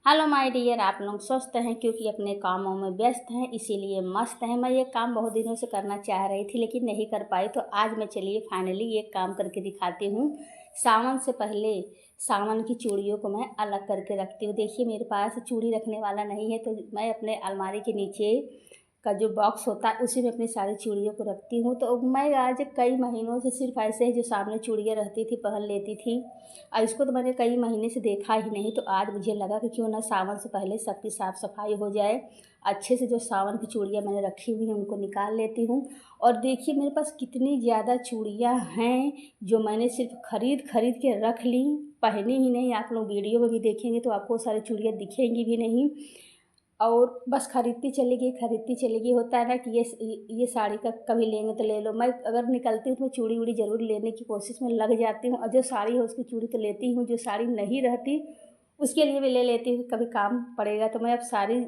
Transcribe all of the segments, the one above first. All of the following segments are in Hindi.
हेलो माय डियर, आप लोग स्वस्थ हैं क्योंकि अपने कामों में व्यस्त हैं, इसीलिए मस्त हैं। मैं ये काम बहुत दिनों से करना चाह रही थी लेकिन नहीं कर पाई, तो आज मैं चलिए फाइनली ये काम करके दिखाती हूँ। सावन से पहले सावन की चूड़ियों को मैं अलग करके रखती हूँ। देखिए मेरे पास चूड़ी रखने वाला नहीं है, तो मैं अपने अलमारी के नीचे का जो बॉक्स होता है उसी में अपनी सारी चूड़ियों को रखती हूँ। तो मैं आज कई महीनों से सिर्फ ऐसे ही जो सामने चूड़ियाँ रहती थी पहन लेती थी, और इसको तो मैंने कई महीने से देखा ही नहीं। तो आज मुझे लगा कि क्यों ना सावन से पहले सबकी साफ़ सफाई हो जाए। अच्छे से जो सावन की चूड़ियाँ मैंने रखी हुई हैं उनको निकाल लेती हूँ। और देखिए मेरे पास कितनी ज़्यादा चूड़ियाँ हैं जो मैंने सिर्फ खरीद खरीद के रख ली, पहनी ही नहीं। आप लोग वीडियो में भी देखेंगे तो आपको सारी चूड़ियाँ दिखेंगी भी नहीं, और बस खरीदती चली गई। होता है ना कि ये साड़ी का कभी लेंगे तो ले लो। मैं अगर निकलती हूँ तो मैं चूड़ी वूड़ी ज़रूर लेने की कोशिश में लग जाती हूँ, और जो साड़ी है उसकी चूड़ी तो लेती हूँ, जो साड़ी नहीं रहती उसके लिए भी ले लेती हूँ, कभी काम पड़ेगा। तो मैं अब सारी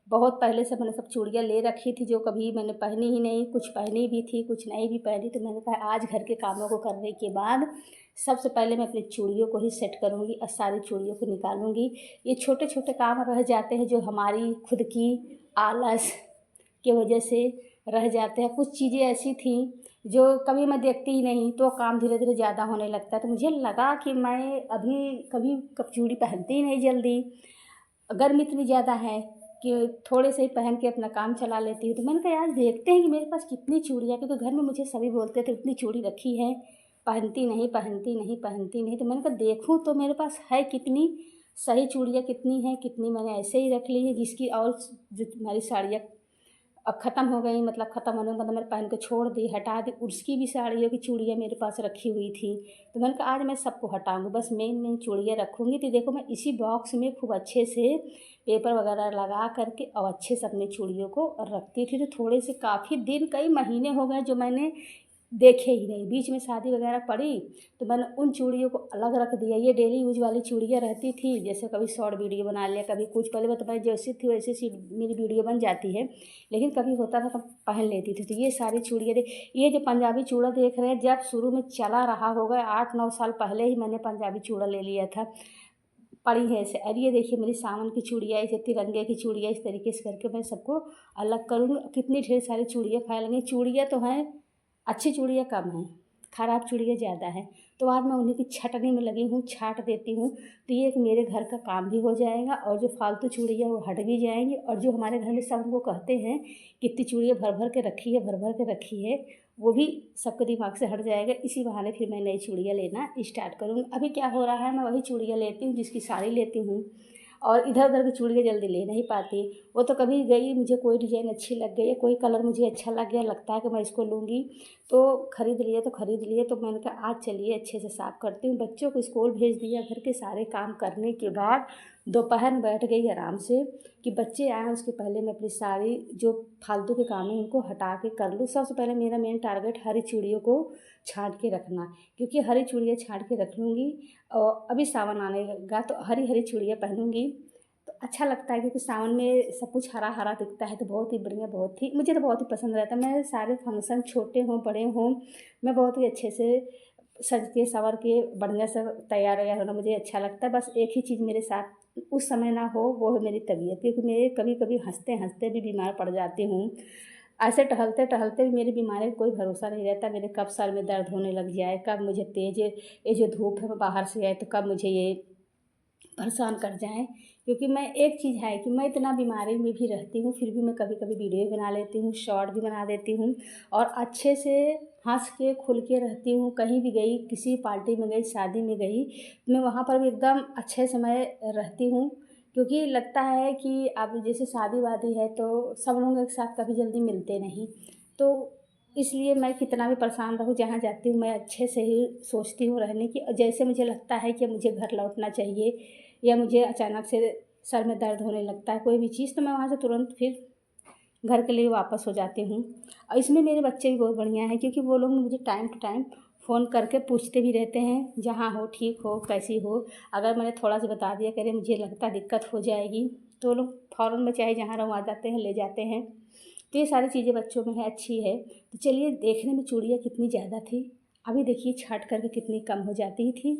बहुत पहले से मैंने सब चूड़ियाँ ले रखी थी जो कभी मैंने पहनी ही नहीं, कुछ पहनी भी थी कुछ नहीं भी पहनी। तो मैंने कहा आज घर के कामों को करने के बाद सबसे पहले मैं अपनी चूड़ियों को ही सेट करूँगी और सारी चूड़ियों को निकालूँगी। ये छोटे छोटे काम रह जाते हैं जो हमारी खुद की आलस की वजह से रह जाते हैं। कुछ चीज़ें ऐसी थी जो कभी मैं देखती ही नहीं, तो काम धीरे धीरे ज़्यादा होने लगता है। तो मुझे लगा कि मैं अभी कभी कब चूड़ी पहनती ही नहीं जल्दी, गर्मी इतनी ज़्यादा है कि थोड़े से ही पहन के अपना काम चला लेती हूँ। तो मैंने कहा आज देखते हैं कि मेरे पास कितनी चूड़ियाँ, क्योंकि घर में मुझे सभी बोलते थे इतनी चूड़ी रखी है, पहनती नहीं पहनती नहीं पहनती नहीं। तो मैंने कहा देखूँ तो मेरे पास है कितनी, सही चूड़ियाँ कितनी हैं, कितनी मैंने ऐसे ही रख ली है जिसकी, और जो तुम्हारी साड़ियाँ अब ख़त्म हो गई, मतलब ख़त्म होने का मतलब मैंने पहन के छोड़ दी, हटा दी, उसकी भी साड़ियों की चूड़ियाँ मेरे पास रखी हुई थी। तो मैंने कहा आज मैं सबको हटाऊँगी, बस मेन चूड़ियाँ रखूँगी। तो देखो मैं इसी बॉक्स में खूब अच्छे से पेपर वगैरह लगा करके और अच्छे से अपनी चूड़ियों को रखती थी। तो थोड़े से काफ़ी दिन, कई महीने हो गए जो मैंने देखे ही नहीं। बीच में शादी वगैरह पड़ी तो मैंने उन चूड़ियों को अलग रख दिया। ये डेली यूज वाली चूड़ियाँ रहती थी, जैसे कभी शॉर्ट वीडियो बना लिया, कभी कुछ, पहले तो मैं जैसी थी वैसी सी मेरी वीडियो बन जाती है, लेकिन कभी होता था तो पहन लेती थी। तो ये सारी चूड़ियाँ ये जो पंजाबी चूड़ा देख रहे हैं, जब शुरू में चला रहा होगा 8-9 साल पहले ही मैंने पंजाबी चूड़ा ले लिया था, पड़ी है ऐसे। और ये देखिए मेरी सावन की चूड़ियाँ, ऐसे तिरंगे की चूड़ियाँ, इस तरीके से करके मैं सबको अलग करूँगी। कितनी ढेर सारी चूड़ियाँ फैल गई। चूड़ियाँ तो हैं, अच्छी चूड़ियाँ कम हैं, ख़राब चूड़ियाँ ज़्यादा हैं। तो आज मैं उन्हीं की छँटनी में लगी हूँ, छाँट देती हूँ। तो ये एक मेरे घर का काम भी हो जाएगा, और जो फालतू चूड़ियाँ वो हट भी जाएंगी। और जो हमारे घर में सब हमको कहते हैं कितनी चूड़ियाँ भर भर के रखी है, भर भर के रखी है, वो भी सबके दिमाग से हट जाएगा। इसी बहाने फिर मैं नई चूड़ियाँ लेना स्टार्ट करूँगी। अभी क्या हो रहा है, मैं वही चूड़ियाँ लेती हूँ जिसकी साड़ी लेती हूँ, और इधर उधर की चूड़ियाँ जल्दी ले नहीं पाती। वो तो कभी गई, मुझे कोई डिज़ाइन अच्छी लग गई, कोई कलर मुझे अच्छा लग गया, लगता है कि मैं इसको लूँगी, तो खरीद लिए। तो मैंने कहा आज चलिए अच्छे से साफ़ करती हूँ। बच्चों को स्कूल भेज दिया, घर के सारे काम करने के बाद दोपहर में बैठ गई आराम से कि बच्चे आएँ उसके पहले मैं अपनी सारी जो फालतू के काम है उनको हटा के कर लूँ। सबसे पहले मेरा मेन टारगेट हरी चूड़ियों को छाँट के रखना, क्योंकि हरी चूड़ियाँ छाँट के रख लूँगी और अभी सावन आने लगा तो हरी हरी चूड़ियाँ पहनूँगी तो अच्छा लगता है, क्योंकि सावन में सब कुछ हरा हरा दिखता है। तो बहुत ही बढ़िया, बहुत ही मुझे तो बहुत ही पसंद रहता है। मैं सारे फंक्शन छोटे हों बड़े हों, मैं बहुत ही अच्छे से सज के संवर के बढ़िया से तैयार वैयार होना मुझे अच्छा लगता है। बस एक ही चीज़ मेरे साथ उस समय ना हो, वो है मेरी तबीयत, क्योंकि मैं कभी कभी हंसते हंसते भी बीमार पड़ जाती हूँ। ऐसे टहलते टहलते भी मेरी बीमारी का कोई भरोसा नहीं रहता, मेरे कब सर में दर्द होने लग जाए, कब मुझे तेज ये जो धूप है बाहर से आए तो कब मुझे ये परेशान कर जाएँ। क्योंकि मैं एक चीज़ है कि मैं इतना बीमारी में भी रहती हूँ, फिर भी मैं कभी कभी वीडियो बना लेती हूँ, शॉर्ट भी बना देती हूँ, और अच्छे से हंस के खुल के रहती हूँ। कहीं भी गई, किसी पार्टी में गई, शादी में गई, मैं वहाँ पर भी एकदम अच्छे से मैं रहती हूँ। क्योंकि लगता है कि अब जैसे शादी वादी है तो सब लोग एक साथ कभी जल्दी मिलते नहीं, तो इसलिए मैं कितना भी परेशान रहूँ, जहाँ जाती हूँ मैं अच्छे से ही सोचती हूँ रहने की। और जैसे मुझे लगता है कि मुझे घर लौटना चाहिए, या मुझे अचानक से सर में दर्द होने लगता है कोई भी चीज़, तो मैं वहाँ से तुरंत फिर घर के लिए वापस हो जाती हूँ। और इसमें मेरे बच्चे भी बहुत बढ़िया हैं, क्योंकि वो लोग मुझे टाइम टू टाइम फ़ोन करके पूछते भी रहते हैं, जहाँ हो, ठीक हो, कैसी हो। अगर मैंने थोड़ा सा बता दिया करे मुझे लगता दिक्कत हो जाएगी, तो वो लोग फ़ौरन में चाहे जहाँ रहूँ आ जाते हैं, ले जाते हैं। तो ये सारी चीज़ें बच्चों में है, अच्छी है। तो चलिए देखने में चूड़ियाँ कितनी ज़्यादा थी, अभी देखिए छाँट करके कितनी कम हो जाती थी।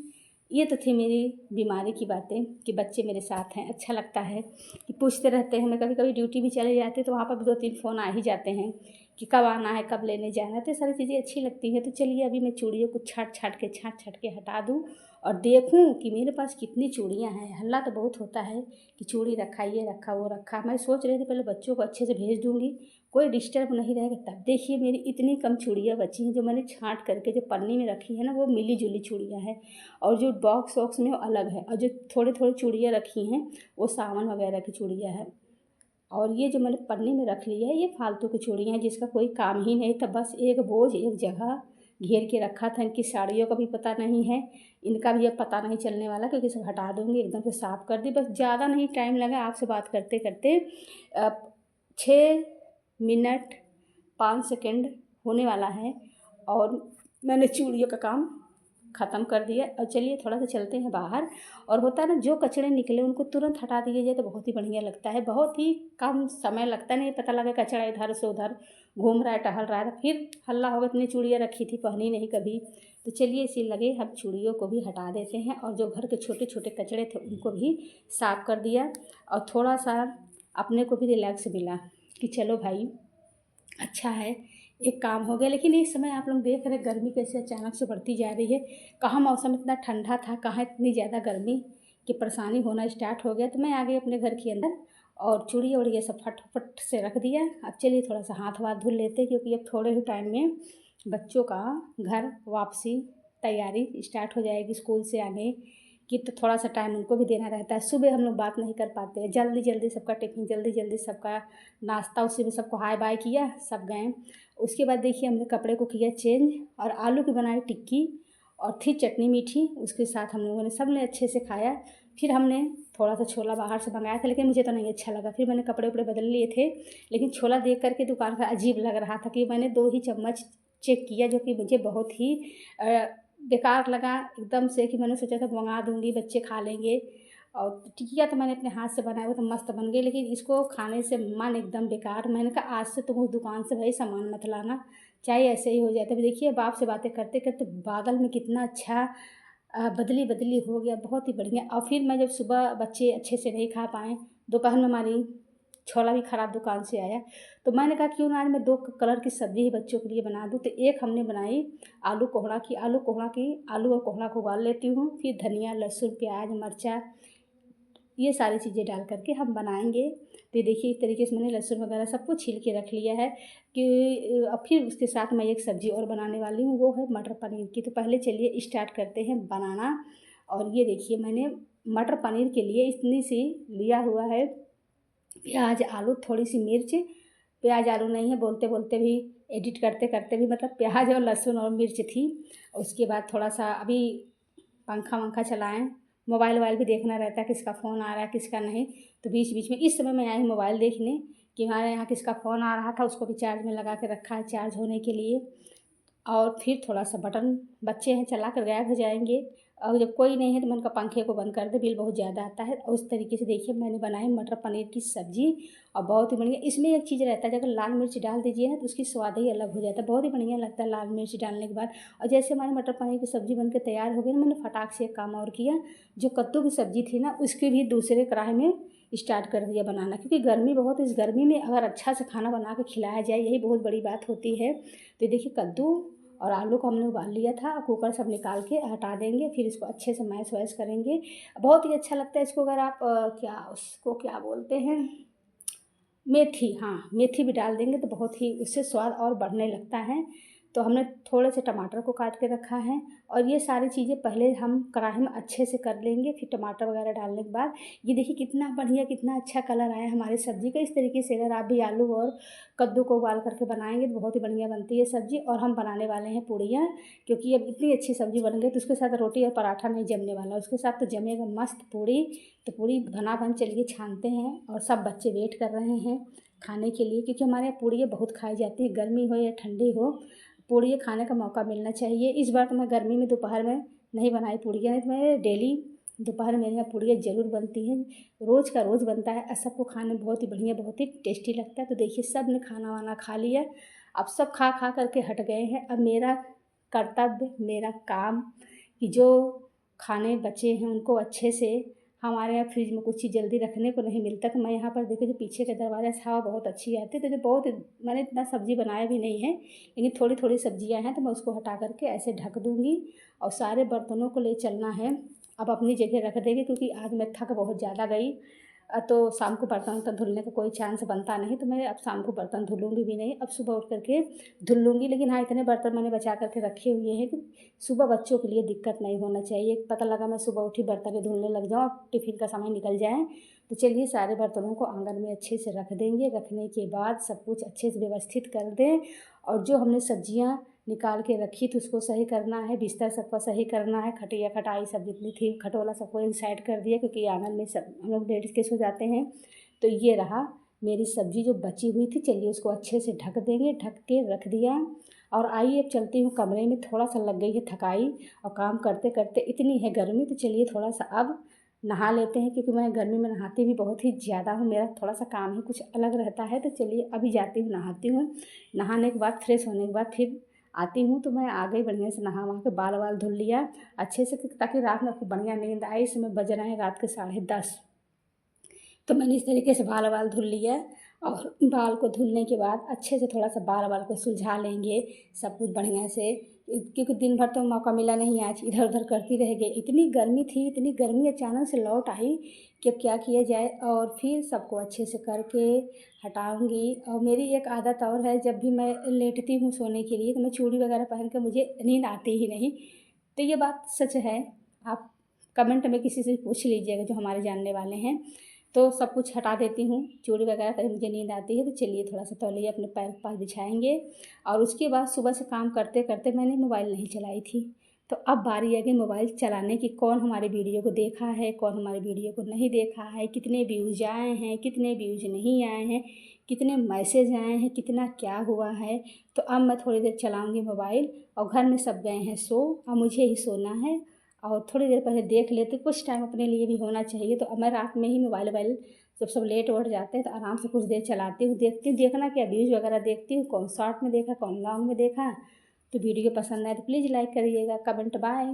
ये तो थी मेरी बीमारी की बातें कि बच्चे मेरे साथ हैं। अच्छा लगता है कि पूछते रहते हैं। मैं कभी कभी ड्यूटी भी चले जाती तो वहाँ पर भी 2-3 फ़ोन आ ही जाते हैं कि कब आना है, कब लेने जाना है। तो ये सारी चीज़ें अच्छी लगती हैं। तो चलिए अभी मैं चूड़ियों को छाँट छाँट के हटा दूँ और देखूँ कि मेरे पास कितनी चूड़ियाँ हैं। हल्ला तो बहुत होता है कि चूड़ी रखा, ये रखा, वो रखा। मैं सोच रही थी पहले बच्चों को अच्छे से भेज दूँगी, कोई डिस्टर्ब नहीं रहेगा। तब देखिए मेरी इतनी कम चूड़ियाँ बची हैं जो मैंने छाँट करके जो पन्नी में रखी है ना, वो मिली-जुली चूड़ियाँ हैं और जो बॉक्स वॉक्स में वो अलग है और जो थोड़ी-थोड़ी चूड़ियाँ रखी हैं वो सावन वगैरह की चूड़ियाँ हैं। और ये जो मैंने पन्नी में रख ली है ये फालतू की चूड़ियाँ हैं जिसका कोई काम ही नहीं था। बस एक बोझ एक जगह घेर के रखा था। इनकी साड़ियों का भी पता नहीं है, इनका भी अब पता नहीं चलने वाला क्योंकि सब हटा दूँगी, एकदम से साफ़ कर दी। बस ज़्यादा नहीं टाइम लगा आपसे बात करते-करते 6 मिनट 5 सेकंड होने वाला है और मैंने चूड़ियों का काम ख़त्म कर दिया। और चलिए थोड़ा सा चलते हैं बाहर। और होता है ना जो कचड़े निकले उनको तुरंत हटा दिया जाए तो बहुत ही बढ़िया लगता है। बहुत ही कम समय लगता है, नहीं पता लगा कचड़ा इधर से उधर घूम रहा है, टहल रहा है तो फिर हल्ला होगा इतनी चूड़ियाँ रखी थी पहनी नहीं कभी। तो चलिए इसी लगे हम चूड़ियों को भी हटा देते हैं और जो घर के छोटे छोटे कचड़े थे उनको भी साफ़ कर दिया और थोड़ा सा अपने को भी रिलैक्स मिला कि चलो भाई अच्छा है, एक काम हो गया। लेकिन इस समय आप लोग देख रहे गर्मी कैसे अचानक से बढ़ती जा रही है। कहाँ मौसम इतना ठंडा था, कहाँ इतनी ज़्यादा गर्मी कि परेशानी होना स्टार्ट हो गया। तो मैं आ गई अपने घर के अंदर और चूड़ियाँ वूड़ियाँ सब फटाफट से रख दिया। अब चलिए थोड़ा सा हाथ वाथ धुल लेते हैं क्योंकि अब थोड़े ही टाइम में बच्चों का घर वापसी तैयारी स्टार्ट हो जाएगी स्कूल से आने कि। तो थोड़ा सा टाइम उनको भी देना रहता है। सुबह हम लोग बात नहीं कर पाते हैं, जल्दी जल्दी सबका टिफ़िन, जल्दी जल्दी सबका नाश्ता, उसी में सबको हाय बाय किया, सब गए। उसके बाद देखिए हमने कपड़े को किया चेंज और आलू की बनाई टिक्की और थी चटनी मीठी, उसके साथ हम लोगों ने सब ने अच्छे से खाया। फिर हमने थोड़ा सा छोला बाहर से मंगाया था लेकिन मुझे तो नहीं अच्छा लगा। फिर मैंने कपड़े उपड़े बदल लिए थे लेकिन छोला देख करके दुकान का अजीब लग रहा था कि मैंने 2 ही चम्मच चेक किया जो कि मुझे बहुत ही बेकार लगा एकदम से कि मैंने सोचा था मंगा दूँगी, बच्चे खा लेंगे। और टिकिया तो मैंने अपने हाथ से बनाया, वो तो मस्त बन गई लेकिन इसको खाने से मन एकदम बेकार। मैंने कहा आज से तुम उस दुकान से भाई सामान मत लाना, चाहे ऐसे ही हो जाए। तभी देखिए बाप से बातें करते करते बादल में कितना अच्छा बदली बदली हो गया, बहुत ही बढ़िया। और फिर मैं जब सुबह बच्चे अच्छे से नहीं खा पाए, दोपहर में हमारी छोला भी ख़राब दुकान से आया तो मैंने कहा क्यों ना आज मैं 2 कलर की सब्ज़ी ही बच्चों के लिए बना दूँ। तो एक हमने बनाई आलू कोहड़ा की। आलू और कोहड़ा को उबाल लेती हूँ, फिर धनिया, लहसुन, प्याज, मिर्चा ये सारी चीज़ें डाल करके हम बनाएंगे। तो देखिए इस तरीके से मैंने लहसुन वगैरह सब कुछ छील के रख लिया है कि अब फिर उसके साथ मैं एक सब्ज़ी और बनाने वाली हूँ, वो है मटर पनीर की। तो पहले चलिए स्टार्ट करते हैं बनाना। और ये देखिए मैंने मटर पनीर के लिए इतनी सी लिया हुआ है प्याज, आलू, थोड़ी सी मिर्च, प्याज आलू नहीं है, बोलते बोलते भी एडिट करते करते भी मतलब प्याज और लहसुन और मिर्च थी। उसके बाद थोड़ा सा अभी पंखा वंखा चलाएँ, मोबाइल वोबाइल भी देखना रहता है, किसका फ़ोन आ रहा है किसका नहीं। तो बीच बीच में इस समय मैं आई मोबाइल देखने कि हमारे यहाँ किसका फ़ोन आ रहा था, उसको भी चार्ज में लगा के रखा है चार्ज होने के लिए। और फिर थोड़ा सा बटन बच्चे हैं चला कर गायब हो जाएंगे और जब कोई नहीं है तो मैंने कहा पंखे को बंद कर दे, बिल बहुत ज़्यादा आता है। और उस तरीके से देखिए मैंने बनाई मटर पनीर की सब्ज़ी और बहुत ही बढ़िया। इसमें एक चीज़ रहता है, अगर लाल मिर्च डाल दीजिए ना तो उसकी स्वाद ही अलग हो जाता है, बहुत ही बढ़िया लगता है लाल मिर्च डालने के बाद। और जैसे हमारी मटर पनीर की सब्ज़ी बनकर तैयार हो गई ना, मैंने फटाक से एक काम और किया, जो कद्दू की सब्ज़ी थी ना उसकी भी दूसरे कढ़ाई में स्टार्ट कर दिया बनाना, क्योंकि गर्मी बहुत है। इस गर्मी में अगर अच्छा से खाना बना के खिलाया जाए यही बहुत बड़ी बात होती है। तो देखिए कद्दू और आलू को हमने उबाल लिया था, कुकर सब निकाल के हटा देंगे, फिर इसको अच्छे से मैश वैश करेंगे। बहुत ही अच्छा लगता है इसको। अगर आप क्या बोलते हैं, मेथी, हाँ मेथी भी डाल देंगे तो बहुत ही उससे स्वाद और बढ़ने लगता है। तो हमने थोड़े से टमाटर को काट के रखा है और ये सारी चीज़ें पहले हम कढ़ाई में अच्छे से कर लेंगे, फिर टमाटर वगैरह डालने के बाद ये देखिए कितना बढ़िया कितना अच्छा कलर आया हमारी सब्ज़ी का। इस तरीके से अगर आप भी आलू और कद्दू को उबाल करके बनाएंगे तो बहुत ही बढ़िया बनती है सब्ज़ी। और हम बनाने वाले हैं पूड़ियाँ, क्योंकि अब इतनी अच्छी सब्ज़ी बन गई तो उसके साथ रोटी और पराठा नहीं जमने वाला, उसके साथ तो जमेगा मस्त पूड़ी। तो पूड़ी भना भन चलिए छानते हैं और सब बच्चे वेट कर रहे हैं खाने के लिए, क्योंकि हमारे यहाँ पूड़ियाँ बहुत खाई जाती है, गर्मी हो या ठंडी हो पूड़ियाँ खाने का मौका मिलना चाहिए। इस बार तो मैं गर्मी में दोपहर में नहीं बनाई पूड़ियाँ, नहीं तो मैं डेली दोपहर मेरे यहाँ पूड़ियाँ ज़रूर बनती हैं, रोज़ का रोज़ बनता है और सबको खाने में बहुत ही बढ़िया बहुत ही टेस्टी लगता है। तो देखिए सब ने खाना वाना खा लिया, अब सब खा खा करके हट गए हैं। अब मेरा कर्तव्य मेरा काम कि जो खाने बचे हैं उनको अच्छे से, हमारे यहाँ फ्रिज में कुछ चीज़ जल्दी रखने को नहीं मिलता, तो मैं यहाँ पर देखो जो पीछे का दरवाज़ा से हवा बहुत अच्छी आती है, तो जो बहुत मैंने इतना सब्ज़ी बनाया भी नहीं है, लेकिन थोड़ी थोड़ी सब्जियाँ हैं तो मैं उसको हटा करके ऐसे ढक दूँगी। और सारे बर्तनों को ले चलना है, अब अपनी जगह रख देंगे क्योंकि आज मैं थक बहुत ज़्यादा गई। तो शाम को बर्तन वर्तन धुलने का कोई चांस बनता नहीं, तो मैं अब शाम को बर्तन धुलूँगी भी नहीं, अब सुबह उठ करके धुल लूँगी। लेकिन हाँ, इतने बर्तन मैंने बचा करके रखे हुए हैं कि सुबह बच्चों के लिए दिक्कत नहीं होना चाहिए। पता लगा मैं सुबह उठी बर्तन धुलने लग जाऊँ और टिफ़िन का समय निकल जाए, तो चलिए सारे बर्तनों को आंगन में अच्छे से रख देंगे। रखने के बाद सब कुछ अच्छे से व्यवस्थित कर दें, और जो हमने सब्जियाँ निकाल के रखी थी उसको सही करना है, बिस्तर सबका सही करना है, खटिया खटाई सब जितनी थी खटोला सबको एक साइड कर दिया, क्योंकि आंगन में सब हम लोग लेडीज़ के सो जाते हैं। तो ये रहा मेरी सब्ज़ी जो बची हुई थी, चलिए उसको अच्छे से ढक देंगे, ढक के रख दिया। और आइए अब चलती हूँ कमरे में, थोड़ा सा लग गई है थकाई और काम करते करते इतनी है गर्मी, तो चलिए थोड़ा सा अब नहा लेते हैं, क्योंकि मैं गर्मी में नहाती भी बहुत ही ज़्यादा हूँ, मेरा थोड़ा सा काम ही कुछ अलग रहता है। तो चलिए अभी जाती हूँ नहाती हूँ, नहाने के बाद फ्रेश होने के बाद फिर आती हूँ। तो मैं आ गई बढ़िया से नहा वहा के, बाल वाल धुल लिया अच्छे से, ताकि रात में खूब बढ़िया नींद आई। इस समय बज रहे हैं रात के 10:30। तो मैंने इस तरीके से बाल वाल धुल लिया, और बाल को धुलने के बाद अच्छे से थोड़ा सा बाल वाल को सुलझा लेंगे सब कुछ बढ़िया से, क्योंकि दिन भर तो मौका मिला नहीं, आज इधर उधर करती रह गई। इतनी गर्मी थी, इतनी गर्मी अचानक से लौट आई कि अब क्या किया जाए। और फिर सबको अच्छे से करके हटाऊँगी। और मेरी एक आदत और है, जब भी मैं लेटती हूँ सोने के लिए तो मैं चूड़ी वगैरह पहन के मुझे नींद आती ही नहीं। तो ये बात सच है, आप कमेंट में किसी से पूछ लीजिएगा जो हमारे जानने वाले हैं। तो सब कुछ हटा देती हूँ चूड़ी वगैरह, तभी मुझे नींद आती है। तो चलिए थोड़ा सा तौलिया अपने पैर के पास बिछाएंगे। और उसके बाद सुबह से काम करते करते मैंने मोबाइल नहीं चलाई थी, तो अब बारी आ गई मोबाइल चलाने की। कौन हमारे वीडियो को देखा है, कौन हमारे वीडियो को नहीं देखा है, कितने व्यूज़ आए हैं, कितने व्यूज़ नहीं आए हैं, कितने मैसेज आए हैं, कितना क्या हुआ है। तो अब मैं थोड़ी देर चलाऊँगी मोबाइल, और घर में सब गए हैं सो, अब मुझे ही सोना है। और थोड़ी देर पहले देख लेते, कुछ टाइम अपने लिए भी होना चाहिए। तो अब मैं रात में ही मोबाइल जब सब लेट वोट जाते हैं तो आराम से कुछ देर चलाती हूँ, देखती हूँ, देखना क्या व्यूज़ वगैरह देखती हूँ, कौन शॉर्ट में देखा, कौन लॉन्ग में देखा। तो वीडियो पसंद आए तो प्लीज़ लाइक करिएगा, कमेंट, बाय।